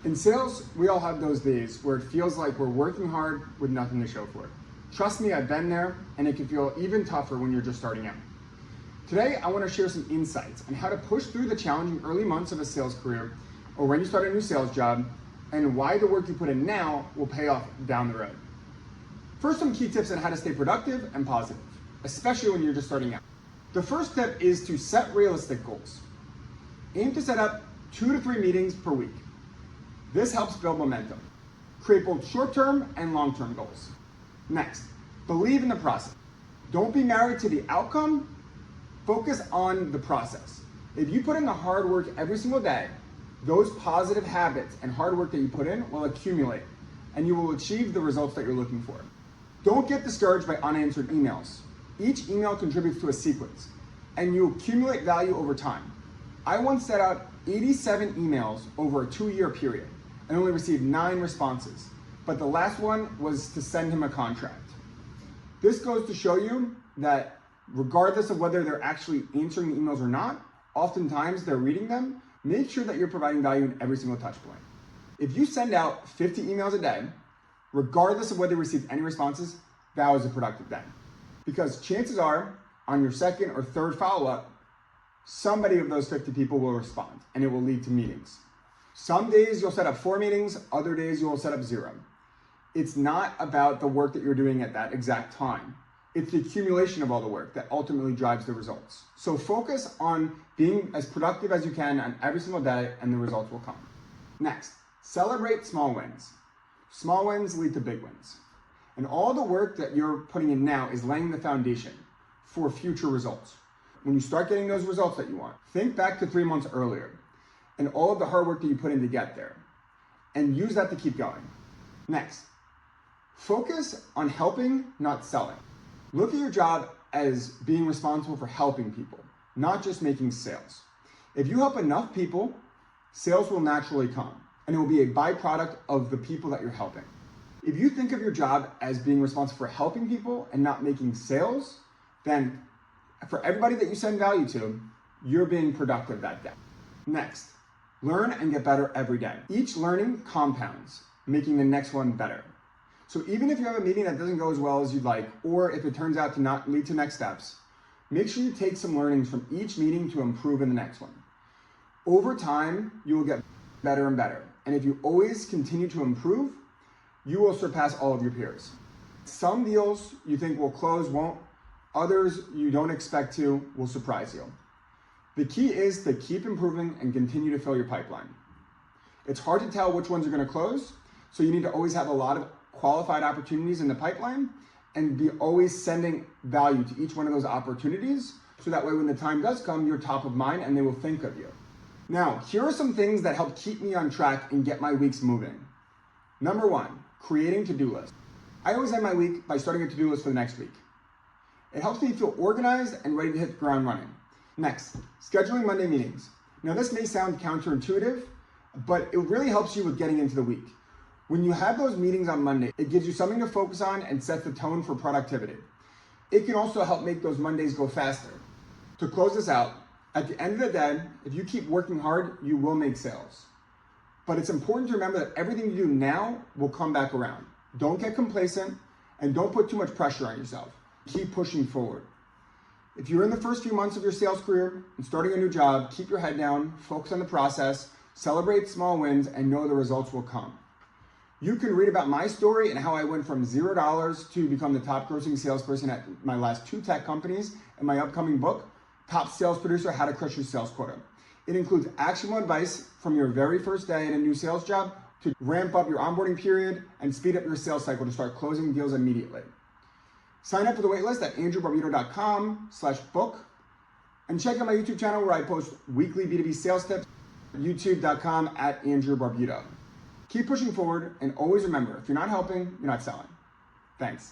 In sales, we all have those days where it feels like we're working hard with nothing to show for it. Trust me, I've been there, and it can feel even tougher when you're just starting out. Today, I want to share some insights on how to push through the challenging early months of a sales career or when you start a new sales job, and why the work you put in now will pay off down the road. First, some key tips on how to stay productive and positive, especially when you're just starting out. The first tip is to set realistic goals. Aim to set up 2 to 3 meetings per week. This helps build momentum. Create both short-term and long-term goals. Next, believe in the process. Don't be married to the outcome, focus on the process. If you put in the hard work every single day, those positive habits and hard work that you put in will accumulate, and you will achieve the results that you're looking for. Don't get discouraged by unanswered emails. Each email contributes to a sequence, and you accumulate value over time. I once set out 87 emails over a 2-year period and only received 9 responses, but the last one was to send him a contract. This goes to show you that regardless of whether they're actually answering the emails or not, oftentimes they're reading them. Make sure that you're providing value in every single touch point. If you send out 50 emails a day, regardless of whether you receive any responses, that was a productive day. Because chances are, on your second or third follow-up, somebody of those 50 people will respond, and it will lead to meetings. Some days you'll set up 4 meetings, other days you'll set up 0. It's not about the work that you're doing at that exact time. It's the accumulation of all the work that ultimately drives the results. So focus on being as productive as you can on every single day, and the results will come. Next, celebrate small wins. Small wins lead to big wins. And all the work that you're putting in now is laying the foundation for future results. When you start getting those results that you want, think back to 3 months earlier and all of the hard work that you put in to get there, and use that to keep going. Next, focus on helping, not selling. Look at your job as being responsible for helping people, not just making sales. If you help enough people, sales will naturally come, and it will be a byproduct of the people that you're helping. If you think of your job as being responsible for helping people and not making sales, then for everybody that you send value to, you're being productive that day. Next, learn and get better every day. Each learning compounds, making the next one better. So even if you have a meeting that doesn't go as well as you'd like, or if it turns out to not lead to next steps, make sure you take some learnings from each meeting to improve in the next one. Over time, you will get better and better. And if you always continue to improve, you will surpass all of your peers. Some deals you think will close won't. Others you don't expect to will surprise you. The key is to keep improving and continue to fill your pipeline. It's hard to tell which ones are going to close, so you need to always have a lot of qualified opportunities in the pipeline and be always sending value to each one of those opportunities, so that way when the time does come, you're top of mind and they will think of you. Now, here are some things that help keep me on track and get my weeks moving. Number 1, creating to-do lists. I always end my week by starting a to-do list for the next week. It helps me feel organized and ready to hit the ground running. Next, scheduling Monday meetings. Now this may sound counterintuitive, but it really helps you with getting into the week. When you have those meetings on Monday, it gives you something to focus on and sets the tone for productivity. It can also help make those Mondays go faster. To close this out, at the end of the day, if you keep working hard, you will make sales. But it's important to remember that everything you do now will come back around. Don't get complacent and don't put too much pressure on yourself. Keep pushing forward. If you're in the first few months of your sales career and starting a new job, keep your head down, focus on the process, celebrate small wins, and know the results will come. You can read about my story and how I went from $0 to become the top grossing salesperson at my last 2 tech companies in my upcoming book, Top Sales Producer, How to Crush Your Sales Quota. It includes actionable advice from your very first day in a new sales job to ramp up your onboarding period and speed up your sales cycle to start closing deals immediately. Sign up for the waitlist at andrewbarbuto.com/book and check out my YouTube channel where I post weekly B2B sales tips, youtube.com/AndrewBarbuto. Keep pushing forward and always remember, if you're not helping, you're not selling. Thanks.